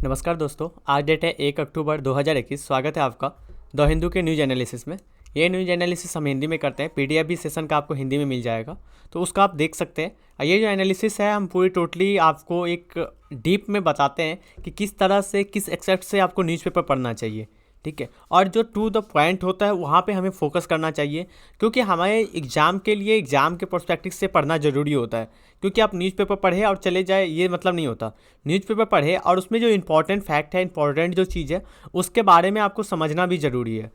नमस्कार दोस्तों, आज डेट है 1 अक्टूबर 2021। स्वागत है आपका द हिंदू के न्यूज एनालिसिस में। ये न्यूज एनालिसिस हम हिंदी में करते हैं। पीडीएफ भी सेशन का आपको हिंदी में मिल जाएगा, तो उसका आप देख सकते हैं। ये जो एनालिसिस है हम पूरी टोटली आपको एक डीप में बताते हैं कि किस तरह से, किस एक्सेप्ट से आपको न्यूज़पेपर पढ़ना चाहिए, ठीक है। और जो टू द पॉइंट होता है वहाँ पे हमें फोकस करना चाहिए, क्योंकि हमारे एग्ज़ाम के लिए एग्ज़ाम के पर्सपेक्टिव से पढ़ना ज़रूरी होता है। क्योंकि आप न्यूज़पेपर पढ़े और चले जाए, ये मतलब नहीं होता। न्यूज़पेपर पढ़े और उसमें जो इंपॉर्टेंट फैक्ट है, इंपॉर्टेंट जो चीज़ है, उसके बारे में आपको समझना भी ज़रूरी है।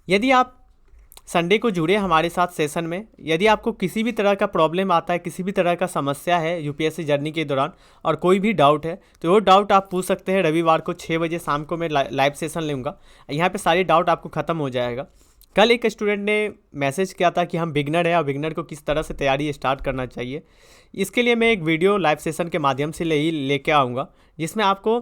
यदि आप संडे को जुड़े हमारे साथ सेशन में, यदि आपको किसी भी तरह का प्रॉब्लम आता है, किसी भी तरह का समस्या है यूपीएससी जर्नी के दौरान और कोई भी डाउट है, तो वो डाउट आप पूछ सकते हैं। रविवार को 6 बजे शाम को मैं लाइव सेशन लूँगा। यहाँ पे सारे डाउट आपको ख़त्म हो जाएगा। कल एक स्टूडेंट ने मैसेज किया था कि हम बिगनर हैं और बिगनर को किस तरह से तैयारी स्टार्ट करना चाहिए। इसके लिए मैं एक वीडियो लाइव सेशन के माध्यम से लेके आऊँगा, जिसमें आपको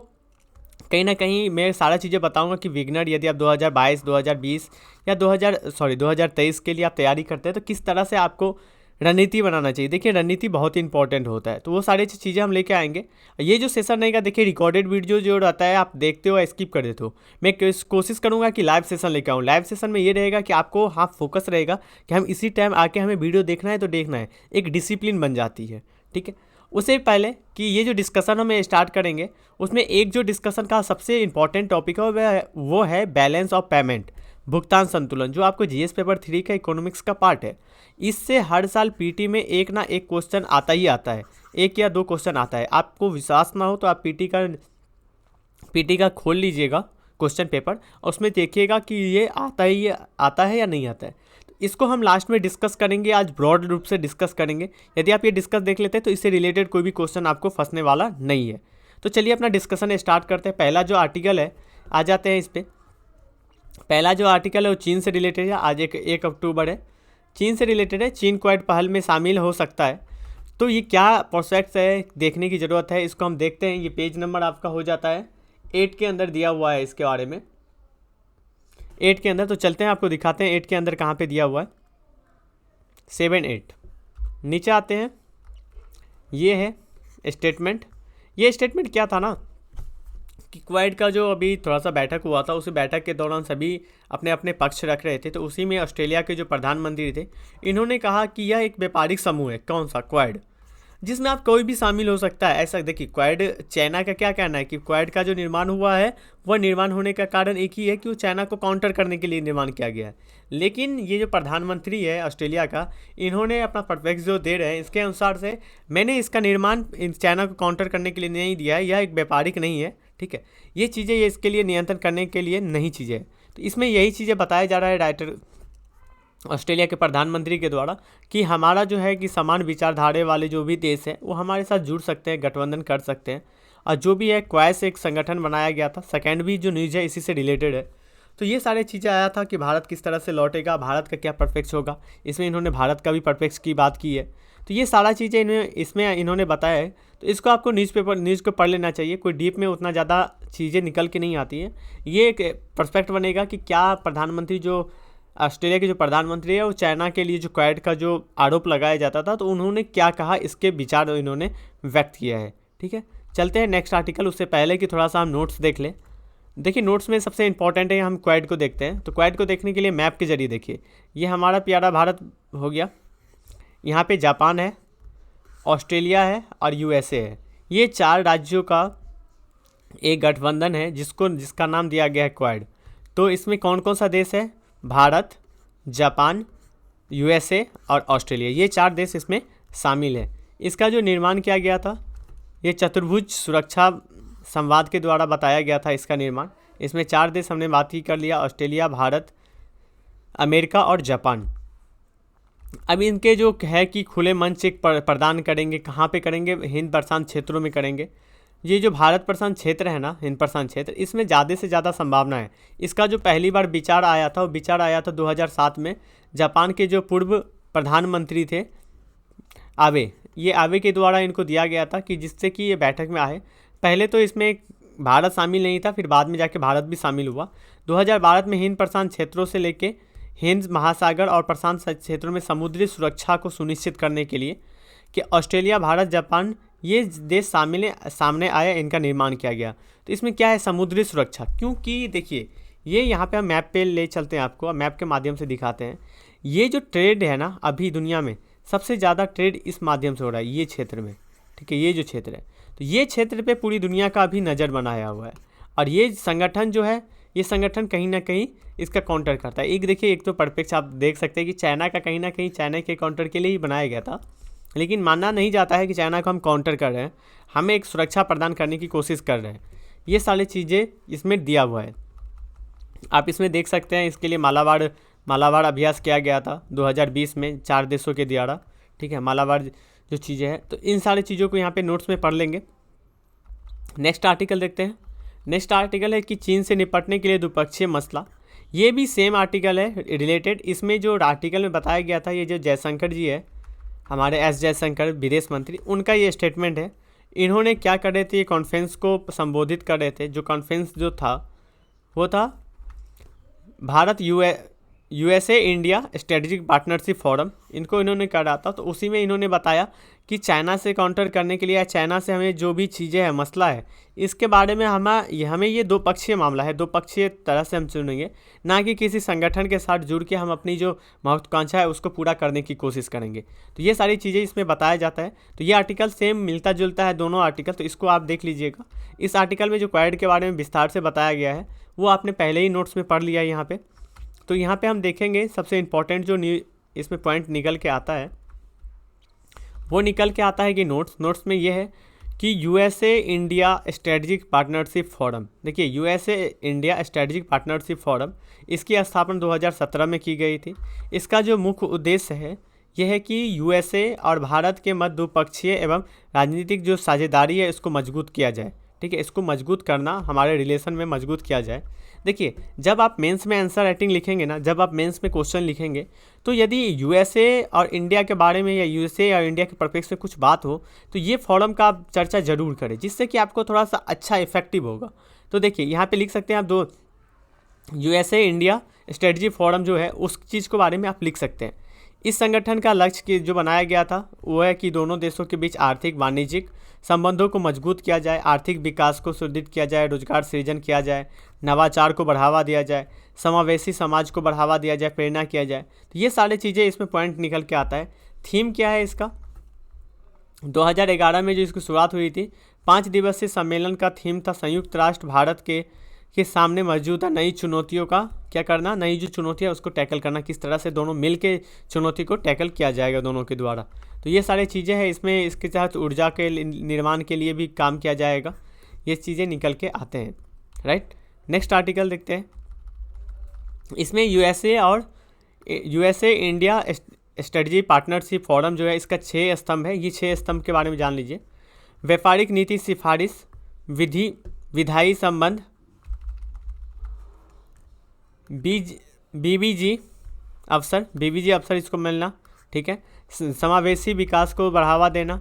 कहीं ना कहीं मैं सारा चीज़ें बताऊंगा कि बिगनर, यदि आप 2022, 2020 या 2023 के लिए आप तैयारी करते हैं, तो किस तरह से आपको रणनीति बनाना चाहिए। देखिए, रणनीति बहुत ही इंपॉर्टेंट होता है, तो वो सारी चीज़ें हम लेके आएंगे। ये जो सेशन रहेगा, देखिए रिकॉर्डेड वीडियो जो रहता है आप देखते हो, स्किप कर देते हो। मैं कोशिश करूँगा कि लाइव सेशन लेके आऊँ। लाइव सेशन में ये रहेगा कि आपको फोकस रहेगा कि हम इसी टाइम आके हमें वीडियो देखना है तो देखना है, एक डिसिप्लिन बन जाती है, ठीक है। उससे पहले कि ये जो डिस्कशन हम स्टार्ट करेंगे, उसमें एक जो डिस्कशन का सबसे इंपॉर्टेंट टॉपिक है वो है बैलेंस ऑफ पेमेंट, भुगतान संतुलन, जो आपको जीएस पेपर 3 का इकोनॉमिक्स का पार्ट है। इससे हर साल पीटी में एक ना एक क्वेश्चन आता ही आता है, एक या दो क्वेश्चन आता है। आपको विश्वास ना हो तो आप पीटी का खोल लीजिएगा क्वेश्चन पेपर, और उसमें देखिएगा कि ये आता है या नहीं आता है। इसको हम लास्ट में डिस्कस करेंगे, आज ब्रॉड रूप से डिस्कस करेंगे। यदि आप ये डिस्कस देख लेते हैं तो इससे रिलेटेड कोई भी क्वेश्चन आपको फंसने वाला नहीं है। तो चलिए अपना डिस्कशन स्टार्ट करते हैं। पहला जो आर्टिकल है, आ जाते हैं इस पर। पहला जो आर्टिकल है वो चीन से रिलेटेड है। आज 1 अक्टूबर है, चीन से रिलेटेड है। चीन क्वाड पहल में शामिल हो सकता है, तो ये क्या प्रोस्पेक्ट्स है, देखने की ज़रूरत है। इसको हम देखते हैं। ये पेज नंबर आपका हो जाता है 8 के अंदर दिया हुआ है इसके बारे में, 8 के अंदर। तो चलते हैं, आपको दिखाते हैं 8 के अंदर कहाँ पे दिया हुआ है। 7, 8 नीचे आते हैं। ये है स्टेटमेंट। ये स्टेटमेंट क्या था ना कि क्वाड का जो अभी थोड़ा सा बैठक हुआ था, उसी बैठक के दौरान सभी अपने अपने पक्ष रख रहे थे। तो उसी में ऑस्ट्रेलिया के जो प्रधानमंत्री थे, इन्होंने कहा कि यह एक व्यापारिक समूह है। कौन सा? क्वाड, जिसमें आप कोई भी शामिल हो सकता है। ऐसा देखिए, क्वाड, चाइना का क्या कहना है कि क्वाड का जो निर्माण हुआ है, वह निर्माण होने का कारण एक ही है कि वो चाइना को काउंटर करने के लिए निर्माण किया गया है। लेकिन ये जो प्रधानमंत्री है ऑस्ट्रेलिया का, इन्होंने अपना परफेक्ट जो दे रहे हैं, इसके अनुसार से मैंने इसका निर्माण चाइना को काउंटर करने के लिए नहीं दिया है, यह एक व्यापारिक नहीं है, ठीक है। ये चीज़ें ये इसके लिए नियंत्रण करने के लिए नहीं चीज़ें। तो इसमें यही चीज़ें बताया जा रहा है राइटर ऑस्ट्रेलिया के प्रधानमंत्री के द्वारा कि हमारा जो है कि समान विचारधारा वाले जो भी देश हैं वो हमारे साथ जुड़ सकते हैं, गठबंधन कर सकते हैं। और जो भी है, क्वाड से एक संगठन बनाया गया था। सेकेंड भी जो न्यूज़ है इसी से रिलेटेड है। तो ये सारी चीज़ें आया था कि भारत किस तरह से लौटेगा, भारत का क्या परफेक्ट होगा। इसमें इन्होंने भारत का भी परफेक्ट की बात की है। तो ये सारा चीज़ें इसमें इन्होंने बताया है। तो इसको आपको न्यूज़ को पढ़ लेना चाहिए। कोई डीप में उतना ज़्यादा चीज़ें निकल के नहीं आती हैं। ये एक परस्पेक्ट बनेगा कि क्या प्रधानमंत्री, जो ऑस्ट्रेलिया के जो प्रधानमंत्री है, वो चाइना के लिए जो क्वाड का जो आरोप लगाया जाता था, तो उन्होंने क्या कहा, इसके विचार इन्होंने व्यक्त किया है, ठीक है। चलते हैं नेक्स्ट आर्टिकल। उससे पहले कि थोड़ा सा हम नोट्स देख लें। देखिए, नोट्स में सबसे इंपॉर्टेंट है, हम क्वाड को देखते हैं। तो क्वाड को देखने के लिए मैप के जरिए देखिए। ये हमारा प्यारा भारत हो गया, यहाँ पे जापान है, ऑस्ट्रेलिया है और यूएसए है। ये 4 राज्यों का एक गठबंधन है जिसका नाम दिया गया है क्वाड। तो इसमें कौन कौन सा देश है? भारत, जापान, यूएसए और ऑस्ट्रेलिया, ये 4 देश इसमें शामिल है। इसका जो निर्माण किया गया था, ये चतुर्भुज सुरक्षा संवाद के द्वारा बताया गया था इसका निर्माण। इसमें 4 देश हमने बात ही कर लिया, ऑस्ट्रेलिया, भारत, अमेरिका और जापान। अब इनके जो है कि खुले मंच एक प्रदान करेंगे। कहाँ पे करेंगे? हिंद प्रशांत क्षेत्रों में करेंगे। ये जो भारत प्रशांत क्षेत्र है ना, हिंद प्रशांत क्षेत्र, इसमें ज़्यादा से ज़्यादा संभावना है। इसका जो पहली बार विचार आया था, वो विचार आया था 2007 में। जापान के जो पूर्व प्रधानमंत्री थे आबे, ये आबे के द्वारा इनको दिया गया था कि जिससे कि ये बैठक में आए। पहले तो इसमें भारत शामिल नहीं था, फिर बाद में जाके भारत भी शामिल हुआ। 2012 में हिंद प्रशांत क्षेत्रों से लेके हिंद महासागर और प्रशांत क्षेत्रों में समुद्री सुरक्षा को सुनिश्चित करने के लिए कि ऑस्ट्रेलिया, भारत, जापान, ये देश सामने आए, इनका निर्माण किया गया। तो इसमें क्या है, समुद्री सुरक्षा। क्योंकि देखिए ये यहाँ पे हम मैप पे ले चलते हैं, आपको मैप के माध्यम से दिखाते हैं। ये जो ट्रेड है ना, अभी दुनिया में सबसे ज़्यादा ट्रेड इस माध्यम से हो रहा है, ये क्षेत्र में, ठीक है, ये जो क्षेत्र है, तो ये क्षेत्र पे पूरी दुनिया का अभी नज़र बनाया हुआ है। और ये संगठन जो है, ये संगठन कहीं ना कहीं इसका काउंटर करता है। एक देखिए, एक तो परिप्रेक्ष्य आप देख सकते हैं कि चाइना का कहीं ना कहीं चाइना के काउंटर के लिए ही बनाया गया था, लेकिन मानना नहीं जाता है कि चाइना को हम काउंटर कर रहे हैं, हमें एक सुरक्षा प्रदान करने की कोशिश कर रहे हैं। ये सारी चीज़ें इसमें दिया हुआ है, आप इसमें देख सकते हैं। इसके लिए मालाबार अभ्यास किया गया था 2020 में 4 देशों के द्वारा, ठीक है, मालाबार जो चीज़ें हैं, तो इन सारी चीज़ों को यहाँ पे नोट्स में पढ़ लेंगे। नेक्स्ट आर्टिकल देखते हैं। नेक्स्ट आर्टिकल है कि चीन से निपटने के लिए द्विपक्षीय मसला। ये भी सेम आर्टिकल है रिलेटेड। इसमें जो आर्टिकल में बताया गया था, ये जो जयशंकर जी है, हमारे एस जयशंकर विदेश मंत्री, उनका ये स्टेटमेंट है। इन्होंने क्या कर रहे थे, ये कॉन्फ्रेंस को संबोधित कर रहे थे। जो कॉन्फ्रेंस जो था वो था Bharat USA India strategic partnership forum, इनको इन्होंने करा था। तो उसी में इन्होंने बताया कि चाइना से काउंटर करने के लिए या चाइना से हमें जो भी चीज़ें हैं, मसला है, इसके बारे में हमें ये दो पक्षीय मामला है, दो पक्षीय तरह से हम चुनेंगे, ना कि किसी संगठन के साथ जुड़ के हम अपनी जो महत्वाकांक्षा है उसको पूरा करने की कोशिश करेंगे। तो ये सारी चीज़ें इसमें बताया जाता है। तो ये आर्टिकल सेम मिलता जुलता है दोनों आर्टिकल, तो इसको आप देख लीजिएगा। इस आर्टिकल में जो क्वाड के बारे में विस्तार से बताया गया है वो आपने पहले ही नोट्स में पढ़ लिया है यहाँ पे। तो यहाँ पे हम देखेंगे सबसे इम्पॉर्टेंट जो इसमें पॉइंट निकल के आता है, वो निकल के आता है कि नोट्स में ये है कि USA India strategic partnership forum. देखिए USA India strategic partnership forum, इसकी स्थापना 2017 में की गई थी। इसका जो मुख्य उद्देश्य है यह है कि यूएसए और भारत के मध्य द्विपक्षीय एवं राजनीतिक जो साझेदारी है इसको मजबूत किया जाए, ठीक है, इसको मजबूत करना, हमारे रिलेशन में मजबूत किया जाए। देखिए जब आप मेंस में आंसर राइटिंग लिखेंगे ना, जब आप मेंस में क्वेश्चन लिखेंगे, तो यदि यूएसए और इंडिया के बारे में या यूएसए और इंडिया के परिप्रेक्ष्य में कुछ बात हो तो ये फोरम का आप चर्चा जरूर करें, जिससे कि आपको थोड़ा सा अच्छा इफेक्टिव होगा। तो देखिए यहाँ पे लिख सकते हैं आप दो, यूएसए इंडिया स्ट्रेटजी फोरम जो है उस चीज़ के बारे में आप लिख सकते हैं। इस संगठन का लक्ष्य जो बनाया गया था वो है कि दोनों देशों के बीच आर्थिक वाणिज्यिक संबंधों को मजबूत किया जाए, आर्थिक विकास को सुदृढ़ किया जाए, रोजगार सृजन किया जाए, नवाचार को बढ़ावा दिया जाए, समावेशी समाज को बढ़ावा दिया जाए, प्रेरणा किया जाए। तो ये सारी चीज़ें इसमें पॉइंट निकल के आता है। थीम क्या है इसका, 2011 में जो इसकी शुरुआत हुई थी, 5 दिवसीय सम्मेलन का थीम था संयुक्त राष्ट्र भारत के सामने मौजूदा नई चुनौतियों का क्या करना, नई जो चुनौतियाँ उसको टैकल करना, किस तरह से दोनों मिल के चुनौती को टैकल किया जाएगा दोनों के द्वारा। तो ये सारी चीज़ें हैं इसमें। इसके तहत ऊर्जा के निर्माण के लिए भी काम किया जाएगा। ये चीज़ें निकल के आते हैं, राइट। नेक्स्ट आर्टिकल देखते हैं। इसमें USA India strategy partnership forum जो है, इसका 6 स्तंभ है। ये 6 स्तंभ के बारे में जान लीजिए। व्यापारिक नीति सिफारिश, विधायी संबंध, बीबीजी अवसर इसको मिलना, ठीक है, समावेशी विकास को बढ़ावा देना,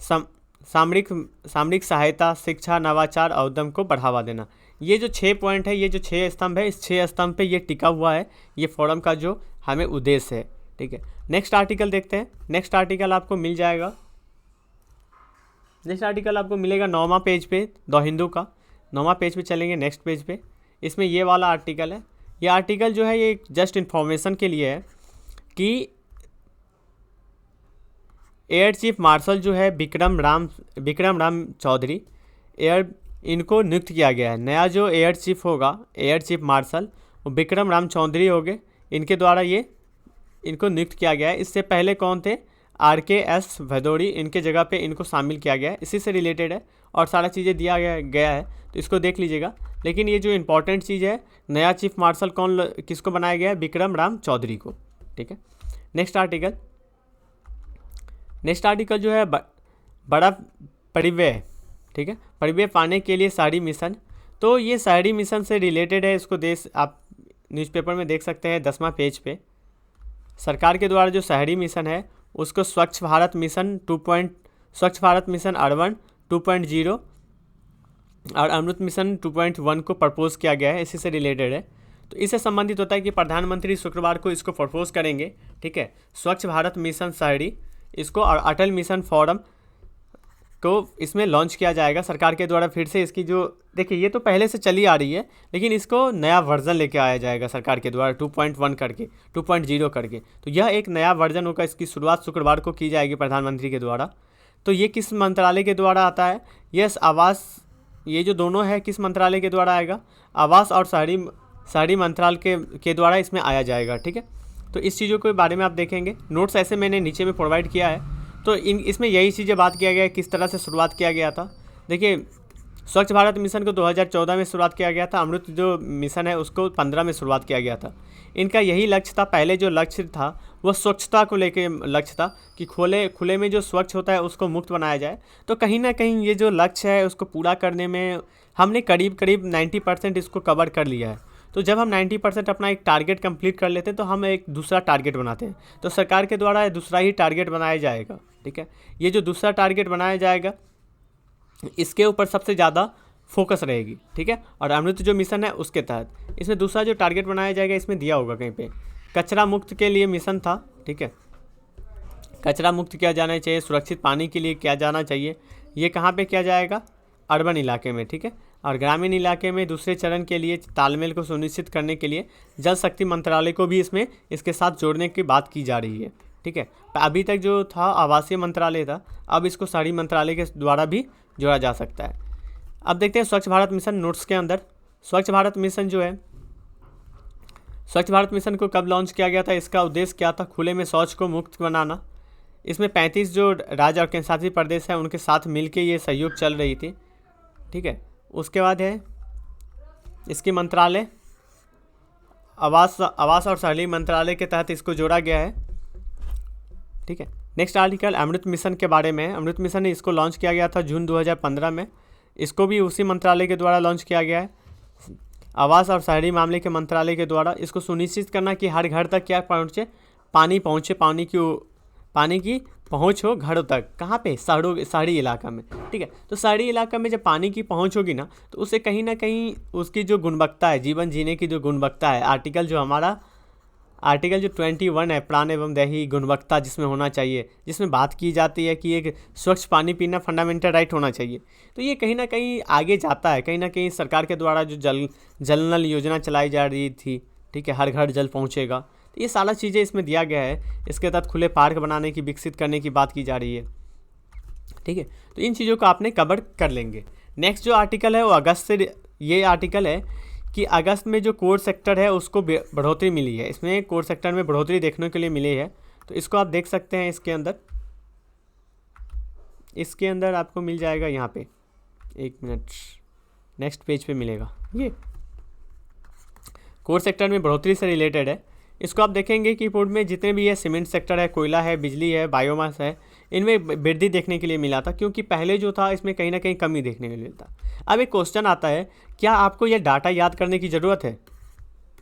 सामरिक सहायता, शिक्षा, नवाचार और उद्यम को बढ़ावा देना। ये जो 6 पॉइंट है, ये जो 6 स्तंभ है, इस 6 स्तंभ पे ये टिका हुआ है ये फोरम का जो हमें उद्देश्य है, ठीक है। नेक्स्ट आर्टिकल देखते हैं। नेक्स्ट आर्टिकल आपको मिल जाएगा, नेक्स्ट आर्टिकल आपको मिलेगा 9वां पेज पे, द हिंदू का 9वां पेज पे चलेंगे। नेक्स्ट पेज पे इसमें ये वाला आर्टिकल है। ये आर्टिकल जो है ये जस्ट इन्फॉर्मेशन के लिए है कि एयर चीफ मार्शल जो है विक्रम राम चौधरी, इनको नियुक्त किया गया है। नया जो एयर चीफ होगा, एयर चीफ मार्शल, वो विक्रम राम चौधरी होंगे, इनके द्वारा ये इनको नियुक्त किया गया है। इससे पहले कौन थे, RKS भदौरी, इनके जगह पे इनको शामिल किया गया है। इसी से रिलेटेड है और सारा चीज़ें दिया गया है, तो इसको देख लीजिएगा। लेकिन ये जो इंपॉर्टेंट चीज़ है, नया चीफ मार्शल किसको बनाया गया है, विक्रम राम चौधरी को, ठीक है। नेक्स्ट आर्टिकल जो है बड़ा परिव्यय, ठीक है, परिव्यय पाने के लिए शहरी मिशन। तो ये शहरी मिशन से रिलेटेड है, इसको आप न्यूज़पेपर में देख सकते हैं 10वां पेज पे। सरकार के द्वारा जो शहरी मिशन है उसको स्वच्छ भारत मिशन अर्बन 2.0 और अमृत मिशन 2.1 को प्रपोज किया गया है, इसी से रिलेटेड है। तो इससे संबंधित होता है कि प्रधानमंत्री शुक्रवार को इसको प्रपोज करेंगे, ठीक है, स्वच्छ भारत मिशन शहरी इसको, और अटल मिशन फोरम को इसमें लॉन्च किया जाएगा सरकार के द्वारा फिर से। इसकी जो देखिए ये तो पहले से चली आ रही है, लेकिन इसको नया वर्जन लेके आया जाएगा सरकार के द्वारा 2.1 करके 2.0 करके। तो यह एक नया वर्जन होगा, इसकी शुरुआत शुक्रवार को की जाएगी प्रधानमंत्री के द्वारा। तो ये किस मंत्रालय के द्वारा आता है? यस, आवास, ये जो दोनों है किस मंत्रालय के द्वारा आएगा? आवास और शहरी मंत्रालय के द्वारा इसमें आया जाएगा। ठीक है, तो इस चीज़ों के बारे में आप देखेंगे। नोट्स ऐसे मैंने नीचे में प्रोवाइड किया है। तो इसमें यही चीज़ें बात किया गया है किस तरह से शुरुआत किया गया था। देखिए, स्वच्छ भारत मिशन को 2014 में शुरुआत किया गया था। अमृत जो मिशन है उसको 15 में शुरुआत किया गया था। इनका यही लक्ष्य था, पहले जो लक्ष्य था वो स्वच्छता को लेके लक्ष्य था कि खुले में जो स्वच्छ होता है उसको मुक्त बनाया जाए। तो कहीं ना कहीं ये जो लक्ष्य है उसको पूरा करने में हमने करीब 90% इसको कवर कर लिया है। तो जब हम 90% अपना एक टारगेट कंप्लीट कर लेते हैं तो हम एक दूसरा टारगेट बनाते हैं। तो सरकार के द्वारा दूसरा ही टारगेट बनाया जाएगा। ठीक है, ये जो दूसरा टारगेट बनाया जाएगा इसके ऊपर सबसे ज़्यादा फोकस रहेगी। ठीक है, और अमृत जो मिशन है उसके तहत इसमें दूसरा जो टारगेट बनाया जाएगा इसमें दिया होगा कहीं पे, कचरा मुक्त के लिए मिशन था। ठीक है, कचरा मुक्त किया जाना चाहिए, सुरक्षित पानी के लिए किया जाना चाहिए। ये कहाँ पे किया जाएगा? अर्बन इलाके में। ठीक है, और ग्रामीण इलाके में दूसरे चरण के लिए तालमेल को सुनिश्चित करने के लिए जल शक्ति मंत्रालय को भी इसमें इसके साथ जोड़ने की बात की जा रही है। ठीक है, अभी तक जो था आवासीय मंत्रालय था, अब इसको शहरी मंत्रालय के द्वारा भी जोड़ा जा सकता है। अब देखते हैं स्वच्छ भारत मिशन नोट्स के अंदर। स्वच्छ भारत मिशन जो है, स्वच्छ भारत मिशन को कब लॉन्च किया गया था, इसका उद्देश्य क्या था? खुले में शौच को मुक्त बनाना। इसमें 35 जो राज्य और केंद्रशासित प्रदेश हैं उनके साथ मिलके ये सहयोग चल रही थी। ठीक है, उसके बाद है इसके मंत्रालय आवास और शहरी मंत्रालय के तहत इसको जोड़ा गया है। ठीक है, नेक्स्ट आर्टिकल अमृत मिशन के बारे में है। अमृत मिशन इसको लॉन्च किया गया था जून 2015 में। इसको भी उसी मंत्रालय के द्वारा लॉन्च किया गया है, आवास और शहरी मामले के मंत्रालय के द्वारा। इसको सुनिश्चित करना कि हर घर तक क्या पहुँचे, पानी पहुँचे, पानी की पहुँच हो घरों तक। कहाँ पे? शहरी इलाका में। ठीक है, तो शहरी इलाका में जब पानी की पहुँच होगी ना तो उससे कहीं ना कहीं उसकी जो गुणवत्ता है, जीवन जीने की जो गुणवत्ता है, आर्टिकल जो 21 है, प्राण एवं दैहिक गुणवत्ता जिसमें होना चाहिए, जिसमें बात की जाती है कि एक स्वच्छ पानी पीना फंडामेंटल राइट होना चाहिए। तो ये कहीं ना कहीं आगे जाता है। कहीं ना कहीं सरकार के द्वारा जो जल नल योजना चलाई जा रही थी, ठीक है, हर घर जल पहुँचेगा, तो ये सारा चीज़ें इसमें दिया गया है। इसके तहत खुले पार्क बनाने की, विकसित करने की बात की जा रही है। ठीक है, तो इन चीज़ों को आपने कवर कर लेंगे। नेक्स्ट जो आर्टिकल है वो अगस्त से, ये आर्टिकल है कि अगस्त में जो कोर सेक्टर है उसको बढ़ोतरी मिली है। इसमें कोर सेक्टर में बढ़ोतरी देखने के लिए मिली है। तो इसको आप देख सकते हैं। इसके अंदर आपको मिल जाएगा यहाँ पे, एक मिनट, नेक्स्ट पेज पे मिलेगा। ये कोर सेक्टर में बढ़ोतरी से रिलेटेड है। इसको आप देखेंगे कि पूर्व में जितने भी है, सीमेंट सेक्टर है, कोयला है, बिजली है, बायोमास है, इनमें वृद्धि देखने के लिए मिला था, क्योंकि पहले जो था इसमें कहीं ना कहीं कमी देखने के लिए मिलता। अब एक क्वेश्चन आता है, क्या आपको यह डाटा याद करने की ज़रूरत है?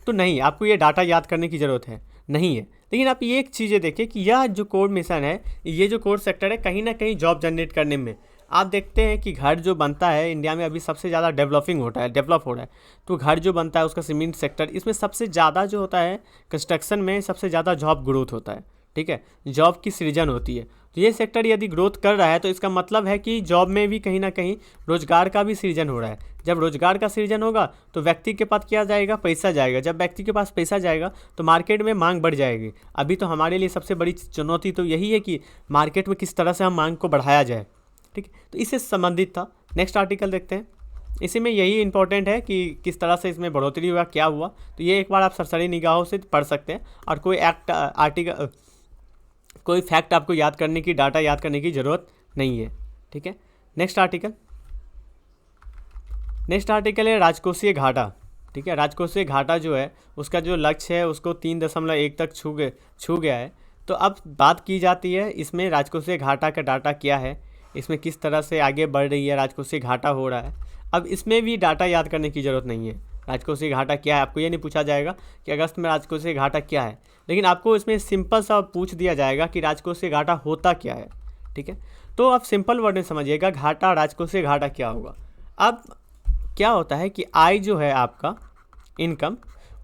तो नहीं, आपको ये डाटा याद करने की ज़रूरत है नहीं है। लेकिन आप ये एक चीज़ें देखिए कि यह जो कोर मिशन है, ये जो कोर सेक्टर है, कहीं ना कहीं जॉब जनरेट करने में आप देखते हैं कि घर जो बनता है इंडिया में अभी सबसे ज़्यादा डेवलप हो रहा है। तो घर जो बनता है उसका सीमेंट सेक्टर, इसमें सबसे ज़्यादा जो होता है कंस्ट्रक्शन में सबसे ज़्यादा जॉब ग्रोथ होता है। ठीक है, जॉब की सृजन होती है। तो ये सेक्टर यदि ग्रोथ कर रहा है तो इसका मतलब है कि जॉब में भी कहीं ना कहीं रोजगार का भी सृजन हो रहा है। जब रोजगार का सृजन होगा तो व्यक्ति के पास क्या जाएगा? पैसा जाएगा। जब व्यक्ति के पास पैसा जाएगा तो मार्केट में मांग बढ़ जाएगी। अभी तो हमारे लिए सबसे बड़ी चुनौती तो यही है कि मार्केट में किस तरह से हम मांग को बढ़ाया जाए। ठीक है, तो इससे संबंधित था। नेक्स्ट आर्टिकल देखते हैं। इसी में यही इंपॉर्टेंट है कि किस तरह से इसमें बढ़ोतरी हुआ, क्या हुआ। तो ये एक बार आप सरसरी निगाहों से पढ़ सकते हैं और कोई फैक्ट आपको याद करने की, डाटा याद करने की ज़रूरत नहीं है। ठीक है, नेक्स्ट आर्टिकल है राजकोषीय घाटा। ठीक है, राजकोषीय घाटा जो है उसका जो लक्ष्य है उसको 3.1 तक छू गया है। तो अब बात की जाती है इसमें राजकोषीय घाटा का डाटा क्या है, इसमें किस तरह से आगे बढ़ रही है, राजकोषीय घाटा हो रहा है। अब इसमें भी डाटा याद करने की ज़रूरत नहीं है। राजकोषीय घाटा क्या है, आपको ये नहीं पूछा जाएगा कि अगस्त में राजकोषीय घाटा क्या है, लेकिन आपको इसमें सिंपल सा पूछ दिया जाएगा कि राजकोषीय घाटा होता क्या है। ठीक है, तो आप सिंपल वर्ड में समझिएगा, घाटा, राजकोषीय घाटा क्या होगा। अब क्या होता है कि आय जो है आपका, इनकम,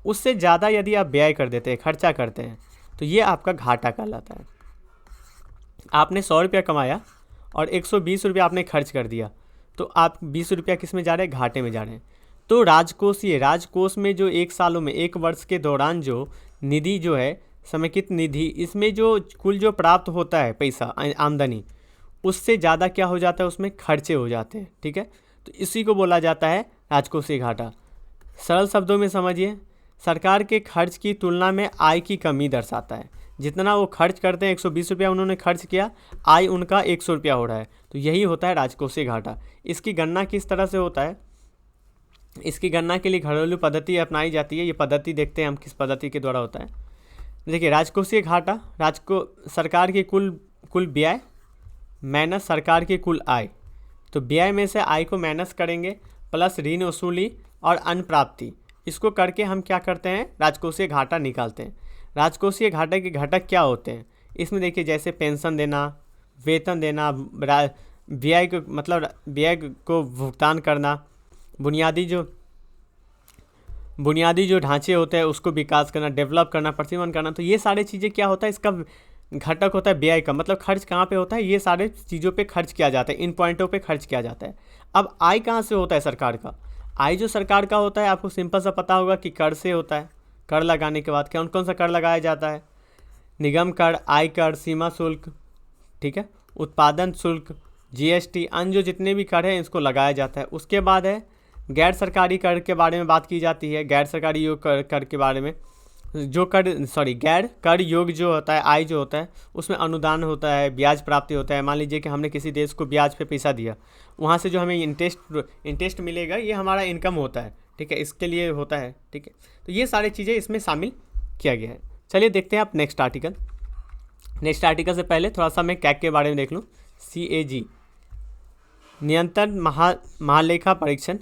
उससे ज़्यादा यदि आप व्यय कर देते हैं, खर्चा करते हैं, तो ये आपका घाटा कहलाता है। आपने 100 रुपया कमाया और 120 रुपया आपने खर्च कर दिया, तो आप 20 रुपया किस में जा रहे हैं, घाटे में जा रहे हैं। तो राजकोष में जो 1 सालों में 1 वर्ष के दौरान जो निधि जो है, समेकित निधि, इसमें जो कुल जो प्राप्त होता है पैसा आमदनी, उससे ज़्यादा क्या हो जाता है, उसमें खर्चे हो जाते हैं। ठीक है, तो इसी को बोला जाता है राजकोषीय घाटा। सरल शब्दों में समझिए, सरकार के खर्च की तुलना में आय की कमी दर्शाता है। जितना वो खर्च करते हैं, 120 रुपया उन्होंने खर्च किया, आय उनका 100 रुपया हो रहा है, तो यही होता है राजकोषीय घाटा। इसकी गणना किस तरह से होता है, इसकी गणना के लिए घरेलू पद्धति अपनाई जाती है। ये पद्धति देखते हैं हम किस पद्धति के द्वारा होता है। देखिए, राजकोषीय घाटा, सरकार की कुल व्यय माइनस सरकार की कुल आय। तो व्यय में से आय को माइनस करेंगे, प्लस ऋण वसूली और अन्य प्राप्ति, इसको करके हम क्या करते हैं, राजकोषीय घाटा निकालते हैं। राजकोषीय घाटे के घटक क्या होते हैं, इसमें देखिए, जैसे पेंशन देना, वेतन देना, व्यय को मतलब व्यय को भुगतान करना, बुनियादी जो ढांचे होते हैं उसको विकास करना, डेवलप करना, प्रतिबंध करना। तो ये सारी चीज़ें क्या होता है, इसका घटक होता है व्यय का, मतलब खर्च कहाँ पे होता है, ये सारे चीज़ों पे खर्च किया जाता है, इन पॉइंटों पे खर्च किया जाता है। अब आय कहाँ से होता है सरकार का, आय जो सरकार का होता है आपको सिंपल सा पता होगा कि कर से होता है। कर लगाने के बाद कौन कौन सा कर लगाया जाता है, निगम कर, आय कर, सीमा शुल्क, ठीक है, उत्पादन शुल्क, जीएसटी, अन्य जो जितने भी कर हैं इसको लगाया जाता है। उसके बाद है गैर सरकारी कर के बारे में बात की जाती है। गैर सरकारी योग कर के बारे में जो गैर कर योग जो होता है, आय जो होता है, उसमें अनुदान होता है, ब्याज प्राप्ति होता है। मान लीजिए कि हमने किसी देश को ब्याज पे पैसा दिया, वहाँ से जो हमें इंटरेस्ट मिलेगा, ये हमारा इनकम होता है। ठीक है, इसके लिए होता है। ठीक है, तो ये सारी चीज़ें इसमें शामिल किया गया है। चलिए देखते हैं आप नेक्स्ट आर्टिकल। नेक्स्ट आर्टिकल से पहले थोड़ा सा मैं कैग के बारे में देख लूँ। CAG, नियंत्रण महालेखा परीक्षण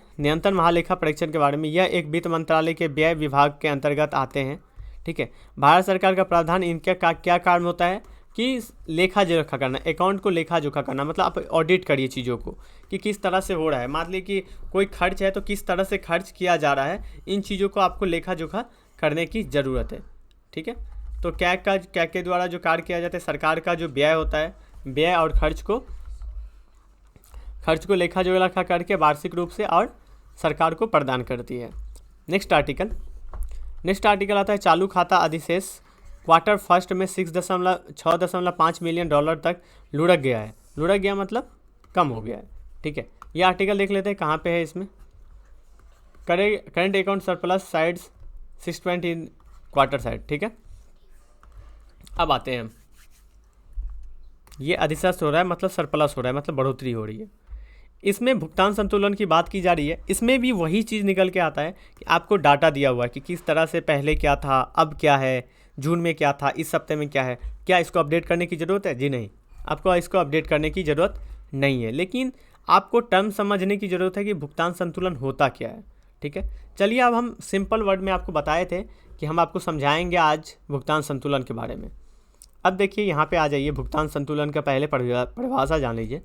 के बारे में। यह एक वित्त मंत्रालय के व्यय विभाग के अंतर्गत आते हैं। ठीक है, भारत सरकार का प्रावधान इनके का क्या काम होता है कि लेखा जोखा करना, अकाउंट को लेखा जोखा करना, मतलब आप ऑडिट करिए चीज़ों को कि किस तरह से हो रहा है। मान लीजिए कि कोई खर्च है तो किस तरह से खर्च किया जा रहा है, इन चीज़ों को आपको लेखा जोखा करने की ज़रूरत है। ठीक है, तो कैग के द्वारा जो कार्य किया जाता है, सरकार का जो व्यय होता है, व्यय और खर्च को लेखा जोखा करके वार्षिक रूप से और सरकार को प्रदान करती है। नेक्स्ट आर्टिकल आता है चालू खाता अधिशेष क्वार्टर फर्स्ट में 6.5 मिलियन डॉलर तक लुढ़क गया है। लुढ़क गया मतलब कम हो गया है। ठीक है, ये आर्टिकल देख लेते हैं कहाँ पे है। इसमें करेंट अकाउंट सरप्लस साइड्स 620 इन क्वार्टर साइड। ठीक है, अब आते हैं हम, ये अधिशेष हो रहा है मतलब सरप्लस हो रहा है, मतलब बढ़ोतरी हो रही है। इसमें भुगतान संतुलन की बात की जा रही है। इसमें भी वही चीज़ निकल के आता है कि आपको डाटा दिया हुआ है कि किस तरह से पहले क्या था, अब क्या है, जून में क्या था, इस हफ्ते में क्या है। क्या इसको अपडेट करने की ज़रूरत है? जी नहीं, आपको इसको अपडेट करने की ज़रूरत नहीं है, लेकिन आपको टर्म समझने की ज़रूरत है कि भुगतान संतुलन होता क्या है। ठीक है, चलिए अब हम सिंपल वर्ड में आपको बताए थे कि हम आपको समझाएंगे आज भुगतान संतुलन के बारे में। अब देखिए यहाँ पे आ जाइए, भुगतान संतुलन का पहले परिभाषा जान लीजिए।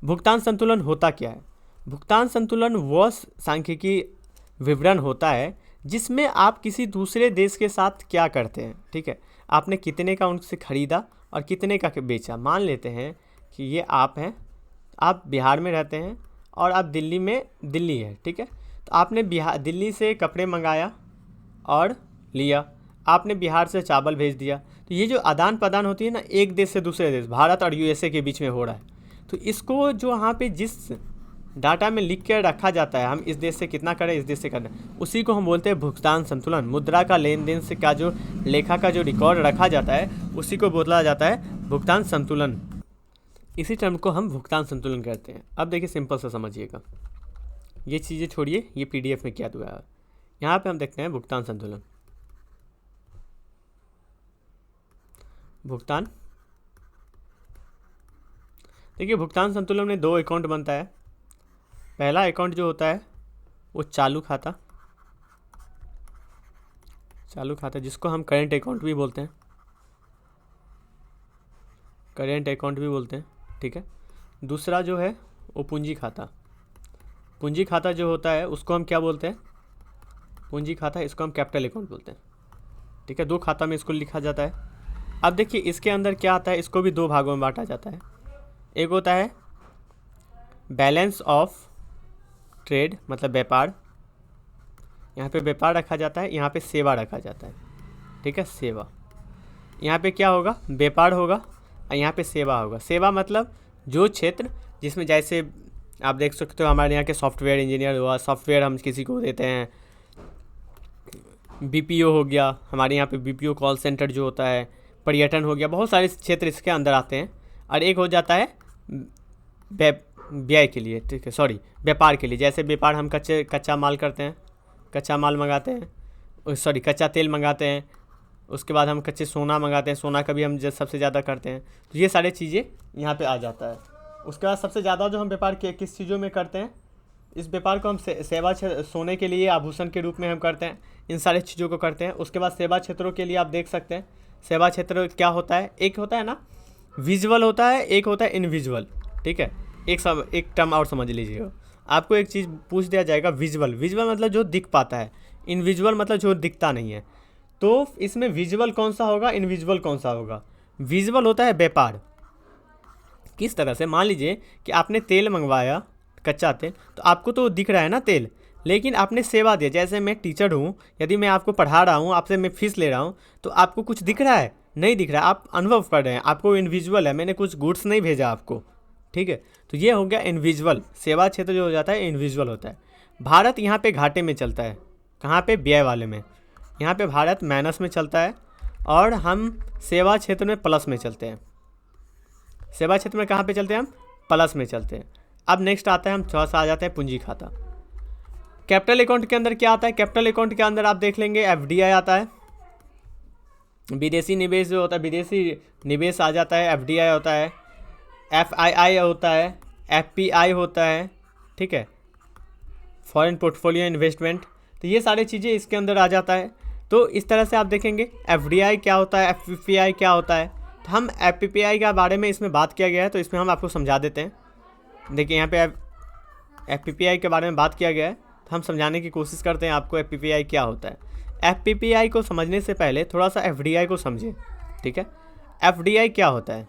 भुगतान संतुलन होता क्या है? भुगतान संतुलन वह सांख्यिकी विवरण होता है जिसमें आप किसी दूसरे देश के साथ क्या करते हैं। ठीक है, आपने कितने का उनसे ख़रीदा और कितने का बेचा। मान लेते हैं कि ये आप हैं, आप बिहार में रहते हैं और आप दिल्ली है। ठीक है, तो आपने दिल्ली से कपड़े मंगाया और लिया, आपने बिहार से चावल भेज दिया। तो ये जो आदान प्रदान होती है ना, एक देश से दूसरे देश, भारत और USA के बीच में हो रहा है, तो इसको जो यहाँ पे जिस डाटा में लिख के रखा जाता है, हम इस देश से कितना करें, इस देश से करें, उसी को हम बोलते हैं भुगतान संतुलन। मुद्रा का लेन देन से का जो लेखा का जो रिकॉर्ड रखा जाता है, उसी को बोला जाता है भुगतान संतुलन। इसी टर्म को हम भुगतान संतुलन कहते हैं। अब देखिए सिंपल से समझिएगा, ये चीज़ें छोड़िए, ये PDF में क्या दिया है। यहाँ पे हम देखते हैं भुगतान संतुलन। देखिए, भुगतान संतुलन में 2 अकाउंट बनता है। पहला अकाउंट जो होता है वो चालू खाता, जिसको हम करेंट अकाउंट भी बोलते हैं। ठीक है, दूसरा जो है वो पूंजी खाता जो होता है उसको हम क्या बोलते हैं? इसको हम कैपिटल अकाउंट बोलते हैं। ठीक है, 2 खाता में इसको लिखा जाता है। अब देखिए इसके अंदर क्या आता है, इसको भी 2 भागों में बांटा जाता है। एक होता है बैलेंस ऑफ ट्रेड मतलब व्यापार, यहाँ पे व्यापार रखा जाता है, यहाँ पे सेवा रखा जाता है, ठीक है, सेवा। यहाँ पे क्या होगा, व्यापार होगा और यहाँ पे सेवा होगा। सेवा मतलब जो क्षेत्र जिसमें, जैसे आप देख सकते हो हमारे यहाँ के सॉफ्टवेयर इंजीनियर हुआ, सॉफ्टवेयर हम किसी को देते हैं, बीपीओ हो गया, हमारे यहाँ पे बीपीओ कॉल सेंटर जो होता है, पर्यटन हो गया, बहुत सारे क्षेत्र इसके अंदर आते हैं। और एक हो जाता है व्यय के लिए, ठीक है, सॉरी व्यापार के लिए। जैसे व्यापार हम कच्चा माल करते हैं, कच्चा माल मंगाते हैं, सॉरी कच्चा तेल मंगाते हैं, उसके बाद हम कच्चे सोना मंगाते हैं, सोना का भी हम सबसे ज़्यादा करते हैं। तो ये सारी चीज़ें यहाँ पे आ जाता है। उसके बाद सबसे ज़्यादा जो हम व्यापार किस चीज़ों में करते हैं, इस व्यापार को हम सेवा सोने के लिए आभूषण के रूप में हम करते हैं, इन सारी चीज़ों को करते हैं। उसके बाद सेवा क्षेत्रों के लिए आप देख सकते हैं, सेवा क्षेत्र क्या होता है, एक होता है ना विजुअल होता है, एक होता है इनविजुअल, ठीक है। एक टर्म और समझ लीजिएगा, आपको एक चीज़ पूछ दिया जाएगा, विजुअल, विजुअल मतलब जो दिख पाता है, इनविजुअल मतलब जो दिखता नहीं है। तो इसमें विजुअल कौन सा होगा, इनविजुअल कौन सा होगा। विजुअल होता है व्यापार, किस तरह से, मान लीजिए कि आपने तेल मंगवाया, कच्चा तेल, तो आपको तो दिख रहा है ना तेल, लेकिन आपने सेवा दिया। जैसे मैं टीचर हूँ, यदि मैं आपको पढ़ा रहा हूँ, आपसे मैं फीस ले रहा हूँ, तो आपको कुछ दिख रहा है, नहीं दिख रहा है, आप अनुभव कर रहे हैं, आपको इनविजुअल है, मैंने कुछ गुड्स नहीं भेजा आपको, ठीक है। तो ये हो गया इनविजुअल। सेवा क्षेत्र जो हो जाता है इनविजुअल होता है। भारत यहाँ पे घाटे में चलता है, कहाँ पे, व्यय वाले में। यहाँ पे भारत माइनस में चलता है और हम सेवा क्षेत्र में प्लस में चलते हैं। सेवा क्षेत्र में कहाँ पे चलते हैं हम, प्लस में चलते हैं। अब नेक्स्ट आता है, हम थोड़ा सा आ जाते हैं पूंजी खाता। कैपिटल अकाउंट के अंदर क्या आता है, कैपिटल अकाउंट के अंदर आप देख लेंगे एफडीआई आता है, विदेशी निवेश जो होता है, विदेशी निवेश आ जाता है, एफडीआई होता है, एफआईआई होता है, एफपीआई होता है, ठीक है, फॉरेन पोर्टफोलियो इन्वेस्टमेंट। तो ये सारी चीज़ें इसके अंदर आ जाता है। तो इस तरह से आप देखेंगे एफडीआई क्या होता है, एफपीआई क्या होता है। तो हम एफपीआई के बारे में इसमें बात किया गया है, तो इसमें हम आपको समझा देते हैं। देखिए यहाँ पे एफपीआई के बारे में बात किया गया है, तो हम समझाने की कोशिश करते हैं आपको एफपीआई क्या होता है। एफपीआई को समझने से पहले थोड़ा सा एफडीआई को समझें, ठीक है। एफडीआई क्या होता है,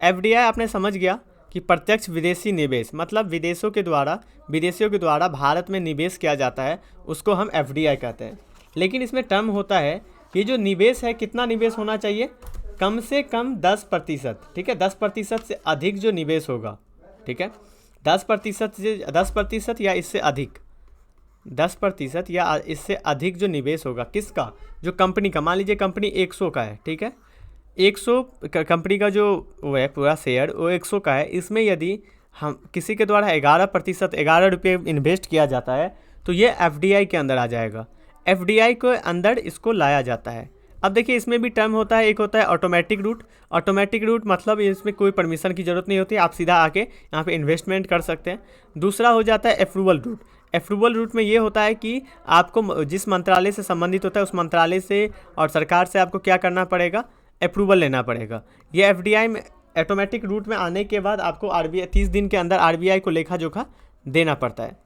एफडीआई आपने समझ गया कि प्रत्यक्ष विदेशी निवेश, मतलब विदेशियों के द्वारा भारत में निवेश किया जाता है, उसको हम एफडीआई कहते हैं। लेकिन इसमें टर्म होता है कि जो निवेश है, कितना निवेश होना चाहिए, कम से कम 10%, ठीक है, 10% से अधिक जो निवेश होगा, ठीक है, 10% या इससे अधिक, 10% या इससे अधिक जो निवेश होगा, किसका, जो कंपनी का। मान लीजिए कंपनी 100 का है, ठीक है, 100 कंपनी का जो वो है पूरा शेयर, वो 100 का है। इसमें यदि हम किसी के द्वारा 11%, 11 रुपये इन्वेस्ट किया जाता है, तो ये एफडीआई के अंदर आ जाएगा। एफडीआई के अंदर इसको लाया जाता है। अब देखिए इसमें भी टर्म होता है, एक होता है ऑटोमेटिक रूट। ऑटोमेटिक रूट मतलब इसमें कोई परमिशन की ज़रूरत नहीं होती, आप सीधा आके यहाँ पे इन्वेस्टमेंट कर सकते हैं। दूसरा हो जाता है अप्रूवल रूट। अप्रूवल रूट में ये होता है कि आपको जिस मंत्रालय से संबंधित होता है, उस मंत्रालय से और सरकार से आपको क्या करना पड़ेगा, अप्रूवल लेना पड़ेगा। ये एफडीआई में ऑटोमेटिक रूट में आने के बाद आपको आरबीआई 30 दिन के अंदर आरबीआई को लेखा जोखा देना पड़ता है।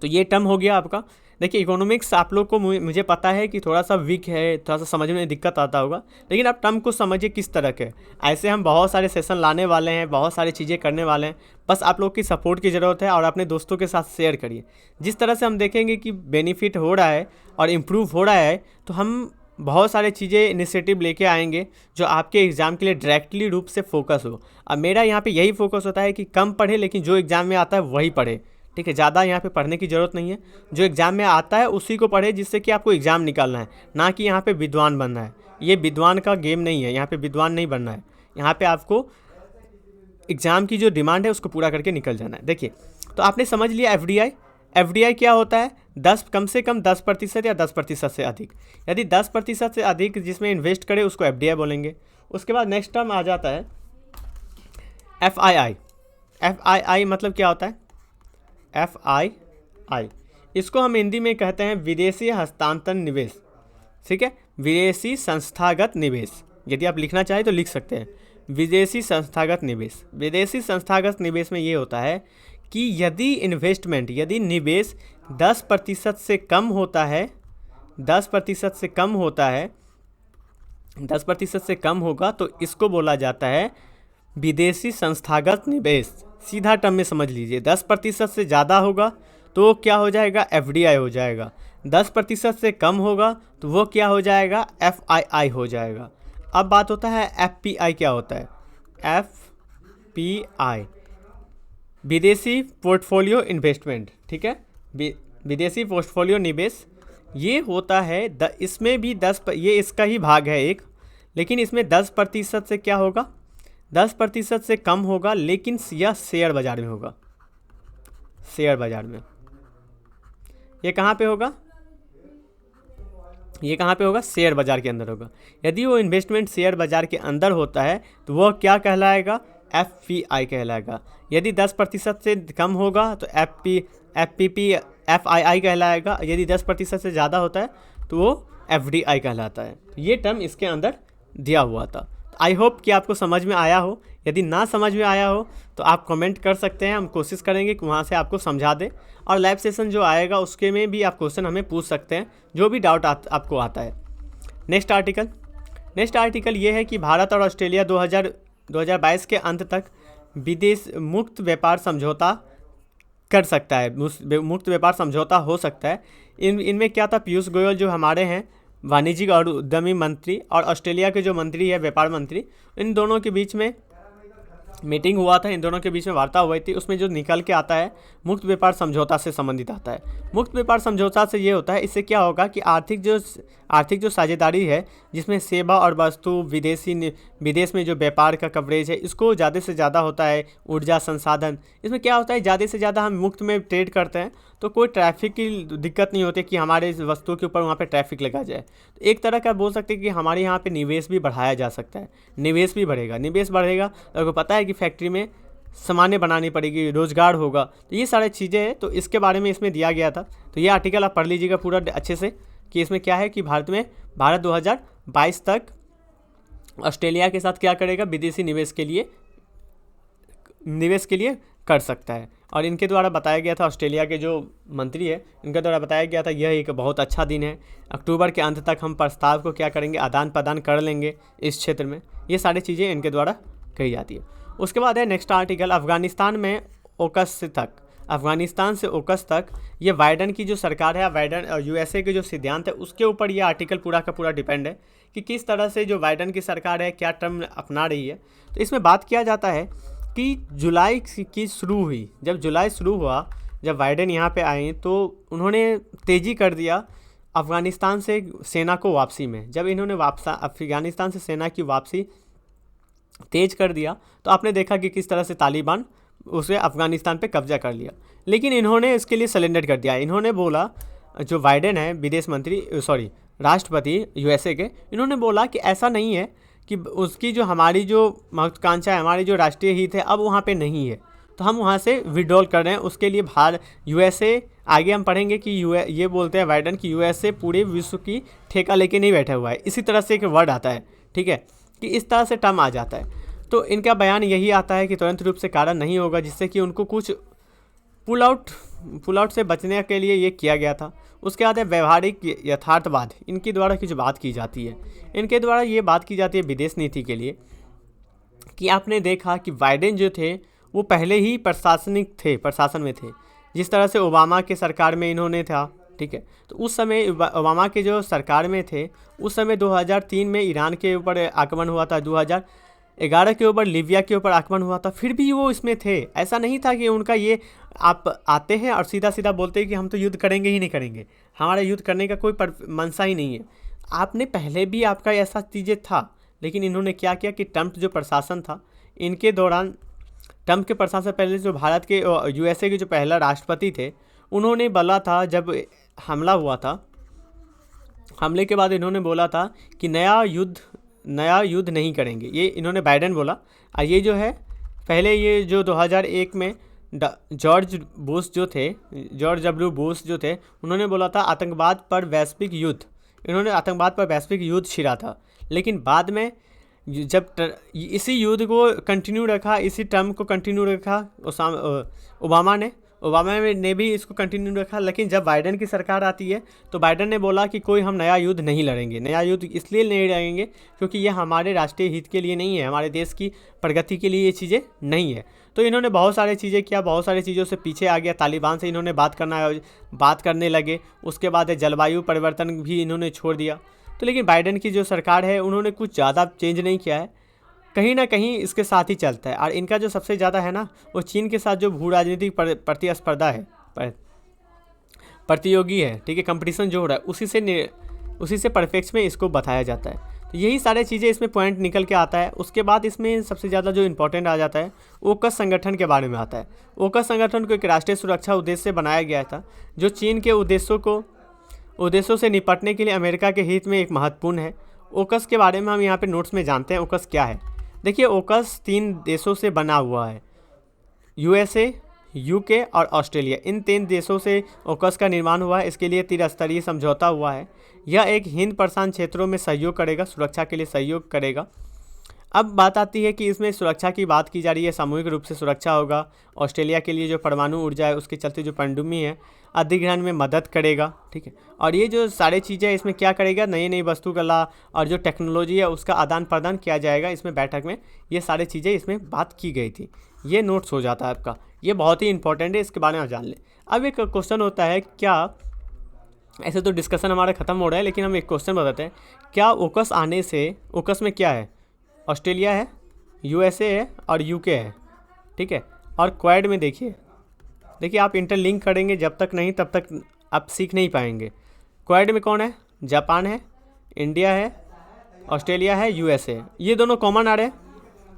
तो ये टर्म हो गया आपका। देखिए इकोनॉमिक्स आप लोग को मुझे पता है कि थोड़ा सा वीक है, थोड़ा सा समझने में दिक्कत आता होगा, लेकिन आप टर्म को समझिए किस तरह के। ऐसे हम बहुत सारे सेशन लाने वाले हैं, बहुत सारी चीज़ें करने वाले हैं, बस आप लोग की सपोर्ट की ज़रूरत है और अपने दोस्तों के साथ शेयर करिए। जिस तरह से हम देखेंगे कि बेनिफिट हो रहा है और इम्प्रूव हो रहा है, तो हम बहुत सारे चीज़ें इनिशिएटिव लेके आएंगे जो आपके एग्ज़ाम के लिए डायरेक्टली रूप से फोकस हो। अब मेरा यहाँ पे यही फोकस होता है कि कम पढ़े, लेकिन जो एग्ज़ाम में आता है वही पढ़े, ठीक है। ज़्यादा यहाँ पे पढ़ने की ज़रूरत नहीं है, जो एग्ज़ाम में आता है उसी को पढ़े, जिससे कि आपको एग्ज़ाम निकालना है, ना कि यहाँ पे विद्वान बनना है। ये विद्वान का गेम नहीं है, यहाँ पे विद्वान नहीं बनना है। यहाँ पे आपको एग्ज़ाम की जो डिमांड है उसको पूरा करके निकल जाना है। देखिए तो आपने समझ लिया एफडीआई। एफडीआई क्या होता है, कम से कम 10% या 10% से अधिक। यदि 10% से अधिक जिसमें इन्वेस्ट करे उसको एफडीआई बोलेंगे। उसके बाद नेक्स्ट टर्म आ जाता है एफआईआई। एफआईआई मतलब क्या होता है, एफआईआई इसको हम हिंदी में कहते हैं विदेशी हस्तांतरण निवेश, ठीक है, विदेशी संस्थागत निवेश। यदि आप लिखना चाहें तो लिख सकते हैं विदेशी संस्थागत निवेश। विदेशी संस्थागत निवेश में ये होता है कि यदि निवेश 10% से कम होता है, 10% से कम होता है, 10% से कम होगा, तो इसको बोला जाता है विदेशी संस्थागत निवेश, सीधा टर्म में समझ लीजिए, 10% से ज़्यादा होगा तो क्या हो जाएगा, FDI हो जाएगा। 10% से कम होगा तो वो क्या हो जाएगा, FII हो जाएगा। अब बात होता है FPI क्या होता है। FPI विदेशी पोर्टफोलियो इन्वेस्टमेंट, ठीक है, विदेशी पोर्टफोलियो निवेश ये होता है इसमें भी ये इसका ही भाग है एक, लेकिन इसमें 10% से क्या होगा, 10% से कम होगा, लेकिन यह शेयर बाज़ार में होगा। शेयर बाज़ार में ये कहाँ पे होगा, ये कहाँ पे होगा, शेयर बाज़ार के अंदर होगा। यदि वो इन्वेस्टमेंट शेयर बाज़ार के अंदर होता है तो वह क्या कहलाएगा, FPI कहलाएगा। यदि 10% से कम होगा तो FII कहलाएगा। यदि 10% से ज़्यादा होता है तो वो FDI कहलाता है। ये टर्म इसके अंदर दिया हुआ था। आई होप कि आपको समझ में आया हो। यदि ना समझ में आया हो तो आप कमेंट कर सकते हैं, हम कोशिश करेंगे कि वहाँ से आपको समझा दें। और लाइव सेशन जो आएगा उसके में भी आप क्वेश्चन हमें पूछ सकते हैं, जो भी डाउट आपको आता है। नेक्स्ट आर्टिकल ये है कि भारत और ऑस्ट्रेलिया 2022 के अंत तक विदेश मुक्त व्यापार समझौता कर सकता है, मुक्त व्यापार समझौता हो सकता है। इनमें क्या था, पीयूष गोयल जो हमारे हैं वाणिज्यिक और उद्यमी मंत्री, और ऑस्ट्रेलिया के जो मंत्री है व्यापार मंत्री, इन दोनों के बीच में मीटिंग हुआ था, इन दोनों के बीच में वार्ता हुई थी। उसमें जो निकल के आता है मुक्त व्यापार समझौता से संबंधित आता है। मुक्त व्यापार समझौता से ये होता है, इससे क्या होगा कि आर्थिक जो साझेदारी है, जिसमें सेवा और वस्तु विदेश में जो व्यापार का कवरेज है, इसको ज़्यादा से ज़्यादा होता है। ऊर्जा संसाधन, इसमें क्या होता है, ज़्यादा से ज़्यादा हम मुक्त में ट्रेड करते हैं तो कोई ट्रैफिक की दिक्कत नहीं होती कि हमारे इस वस्तु के ऊपर वहाँ पे ट्रैफिक लगा जाए। तो एक तरह का बोल सकते हैं कि हमारे यहाँ पे निवेश भी बढ़ाया जा सकता है। निवेश बढ़ेगा तो आपको पता है कि फैक्ट्री में सामानें बनानी पड़ेगी, रोजगार होगा, तो ये सारी चीज़ें हैं। तो इसके बारे में इसमें दिया गया था। तो ये आर्टिकल आप पढ़ लीजिएगा पूरा अच्छे से कि इसमें क्या है कि भारत 2022 तक ऑस्ट्रेलिया के साथ क्या करेगा, विदेशी निवेश के लिए कर सकता है। और इनके द्वारा बताया गया था, ऑस्ट्रेलिया के जो मंत्री है इनके द्वारा बताया गया था, यह एक बहुत अच्छा दिन है। अक्टूबर के अंत तक हम प्रस्ताव को क्या करेंगे, आदान प्रदान कर लेंगे इस क्षेत्र में। ये सारी चीज़ें इनके द्वारा कही जाती है। उसके बाद है नेक्स्ट आर्टिकल, अफगानिस्तान से ओकस तक ये बाइडन की जो सरकार है, बाइडन और USA के जो सिद्धांत है, उसके ऊपर ये आर्टिकल पूरा का पूरा डिपेंड है कि किस तरह से जो बाइडन की सरकार है क्या टर्म अपना रही है। तो इसमें बात किया जाता है कि जुलाई शुरू हुआ, जब बाइडन यहाँ पे आए तो उन्होंने तेज़ी कर दिया अफ़गानिस्तान से सेना को वापसी में। जब इन्होंने अफ़गानिस्तान से सेना की वापसी तेज कर दिया तो आपने देखा कि किस तरह से तालिबान उसे अफ़गानिस्तान पे कब्जा कर लिया। लेकिन इन्होंने इसके लिए सरेंडर कर दिया। इन्होंने बोला, जो बाइडन है राष्ट्रपति USA के, इन्होंने बोला कि ऐसा नहीं है कि उसकी जो हमारी जो महत्वाकांक्षा है, हमारी जो राष्ट्रीय हित है, अब वहाँ पे नहीं है, तो हम वहाँ से विड्रॉल कर रहे हैं। उसके लिए USA, आगे हम पढ़ेंगे कि ये बोलते हैं बाइडन कि USA पूरे विश्व की ठेका लेके नहीं बैठा हुआ है। इसी तरह से एक वर्ड आता है, ठीक है, कि इस तरह से टर्म आ जाता है। तो इनका बयान यही आता है कि तुरंत रूप से कारण नहीं होगा, जिससे कि उनको कुछ पुल आउट से बचने के लिए ये किया गया था। उसके बाद है व्यवहारिक यथार्थवाद, इनके द्वारा कुछ बात की जाती है। इनके द्वारा ये बात की जाती है विदेश नीति के लिए कि आपने देखा कि बाइडेन जो थे वो पहले ही प्रशासन में थे। जिस तरह से ओबामा के सरकार में इन्होंने था, ठीक है, तो उस समय ओबामा के जो सरकार में थे, उस समय 2003 में ईरान के ऊपर आक्रमण हुआ था, 2011 के ऊपर लीबिया के ऊपर आक्रमण हुआ था, फिर भी वो इसमें थे। ऐसा नहीं था कि उनका ये आप आते हैं और सीधा बोलते हैं कि हम तो युद्ध करेंगे ही नहीं करेंगे, हमारा युद्ध करने का कोई मनसा ही नहीं है। आपने पहले भी आपका ऐसा चीज़ें था, लेकिन इन्होंने क्या किया कि ट्रंप जो प्रशासन था, इनके दौरान ट्रंप के प्रशासन पहले जो भारत के USA के जो पहला राष्ट्रपति थे, उन्होंने बोला था, जब हमला हुआ था, हमले के बाद इन्होंने बोला था कि नया युद्ध नहीं करेंगे, ये इन्होंने बाइडेन बोला। और ये जो है पहले ये जो 2001 में जॉर्ज W. बुश जो थे, उन्होंने बोला था आतंकवाद पर वैश्विक युद्ध छिड़ा था। लेकिन बाद में जब इसी युद्ध को कंटिन्यू रखा, इसी टर्म को कंटिन्यू रखा ओबामा ने, ओबामा ने भी इसको कंटिन्यू रखा, लेकिन जब बाइडेन की सरकार आती है तो बाइडेन ने बोला कि कोई हम नया युद्ध नहीं लड़ेंगे। नया युद्ध इसलिए नहीं लड़ेंगे क्योंकि ये हमारे राष्ट्रीय हित के लिए नहीं है, हमारे देश की प्रगति के लिए ये चीज़ें नहीं है। तो इन्होंने बहुत सारी चीज़ें किया, बहुत सारी चीज़ों से पीछे आ गया। तालिबान से इन्होंने बात करने लगे। उसके बाद जलवायु परिवर्तन भी इन्होंने छोड़ दिया। तो लेकिन बाइडेन की जो सरकार है उन्होंने कुछ ज़्यादा चेंज नहीं किया है, कहीं ना कहीं इसके साथ ही चलता है। और इनका जो सबसे ज़्यादा है ना, वो चीन के साथ जो भू राजनीतिक प्रतिस्पर्धा है, प्रतियोगी है, ठीक है, कंपटीशन जो हो रहा है, उसी से परफेक्ट में इसको बताया जाता है। तो यही सारी चीज़ें इसमें पॉइंट निकल के आता है। उसके बाद इसमें सबसे ज़्यादा जो इम्पोर्टेंट आ जाता है ओकस संगठन के बारे में आता है। ओकस संगठन को एक राष्ट्रीय सुरक्षा उद्देश्य से बनाया गया था, जो चीन के उद्देश्यों से निपटने के लिए अमेरिका के हित में एक महत्वपूर्ण है। ओकस के बारे में हम यहाँ पे नोट्स में जानते हैं ओकस क्या है। देखिए, ओकस 3 देशों से बना हुआ है, USA, UK और ऑस्ट्रेलिया। इन 3 देशों से ओकस का निर्माण हुआ है। इसके लिए त्रिस्तरीय समझौता हुआ है। यह एक हिंद प्रशांत क्षेत्रों में सहयोग करेगा, सुरक्षा के लिए सहयोग करेगा। अब बात आती है कि इसमें सुरक्षा की बात की जा रही है, सामूहिक रूप से सुरक्षा होगा। ऑस्ट्रेलिया के लिए जो परमाणु ऊर्जा है उसके चलते जो पनडुब्बी है अधिग्रहण में मदद करेगा, ठीक है। और ये जो सारी चीज़ें इसमें क्या करेगा, नई नई वस्तुकला और जो टेक्नोलॉजी है उसका आदान प्रदान किया जाएगा। इसमें बैठक में ये सारी चीज़ें इसमें बात की गई थी। ये नोट्स हो जाता है आपका, ये बहुत ही इंपॉर्टेंट है, इसके बारे में जान लें। अब एक क्वेश्चन होता है, क्या ऐसे तो डिस्कशन हमारा ख़त्म हो रहा है, लेकिन हम एक क्वेश्चन बताते हैं, क्या ओकस आने से, ओकस में क्या है, ऑस्ट्रेलिया है, USA है और UK है, ठीक है। और क्वाड में देखिए आप इंटरलिंक करेंगे जब तक नहीं तब तक आप सीख नहीं पाएंगे। क्वाड में कौन है, जापान है, इंडिया है, ऑस्ट्रेलिया है, USA है, ये दोनों कॉमन आ रहे हैं।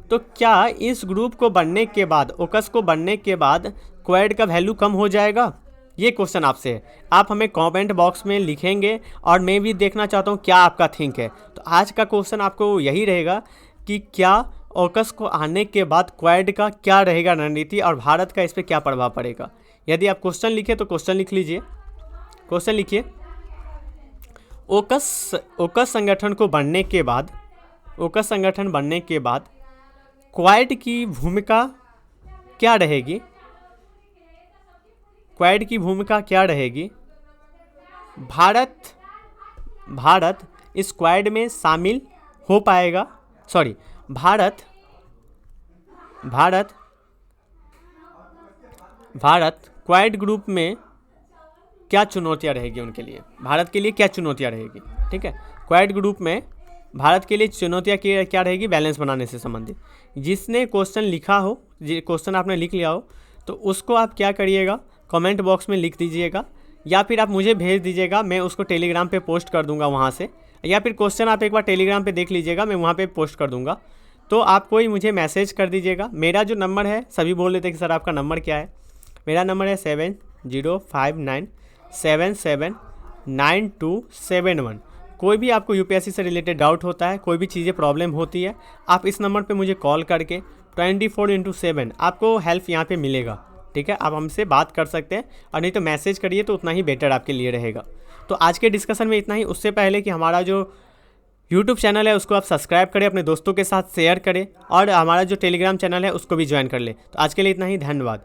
तो क्या इस ग्रुप को बनने के बाद, ओकस को बनने के बाद क्वाड का वैल्यू कम हो जाएगा? ये क्वेश्चन आपसे है, आप हमें कमेंट बॉक्स में लिखेंगे और मैं भी देखना चाहता हूँ क्या आपका थिंक है। तो आज का क्वेश्चन आपको यही रहेगा कि क्या ओकस को आने के बाद क्वाड का क्या रहेगा रणनीति और भारत का इस पर क्या प्रभाव पड़ेगा। यदि आप क्वेश्चन लिखे तो क्वेश्चन लिख लीजिए। क्वेश्चन लिखिए, ओकस संगठन को बनने के बाद, ओकस संगठन बनने के बाद क्वाड की भूमिका क्या रहेगी, क्वाड की भूमिका क्या रहेगी। भारत इस क्वाड में शामिल हो पाएगा, सॉरी, भारत क्वाड ग्रुप में क्या चुनौतियां रहेगी उनके लिए, भारत के लिए क्या चुनौतियां रहेगी, ठीक है। क्वाड ग्रुप में भारत के लिए चुनौतियां क्या रहेगी, बैलेंस बनाने से संबंधित। जिसने क्वेश्चन लिखा हो, क्वेश्चन आपने लिख लिया हो, तो उसको आप क्या करिएगा, कमेंट बॉक्स में लिख दीजिएगा, या फिर आप मुझे भेज दीजिएगा, मैं उसको टेलीग्राम पे पोस्ट कर दूंगा वहाँ से, या फिर क्वेश्चन आप एक बार टेलीग्राम पे देख लीजिएगा, मैं वहाँ पे पोस्ट कर दूंगा। तो आप कोई मुझे मैसेज कर दीजिएगा। मेरा जो नंबर है, सभी बोल लेते हैं कि सर आपका नंबर क्या है। मेरा नंबर है 7059779271। कोई भी आपको UPSC से रिलेटेड डाउट होता है, कोई भी चीज़ें प्रॉब्लम होती है, आप इस नंबर पे मुझे कॉल करके 24/7 आपको हेल्प यहाँ पे मिलेगा, ठीक है। आप हमसे बात कर सकते हैं, और नहीं तो मैसेज करिए तो उतना ही बेटर आपके लिए रहेगा। तो आज के डिस्कशन में इतना ही। उससे पहले कि हमारा जो यूट्यूब चैनल है उसको आप सब्सक्राइब करें, अपने दोस्तों के साथ शेयर करें, और हमारा जो टेलीग्राम चैनल है उसको भी ज्वाइन कर लें। तो आज के लिए इतना ही, धन्यवाद।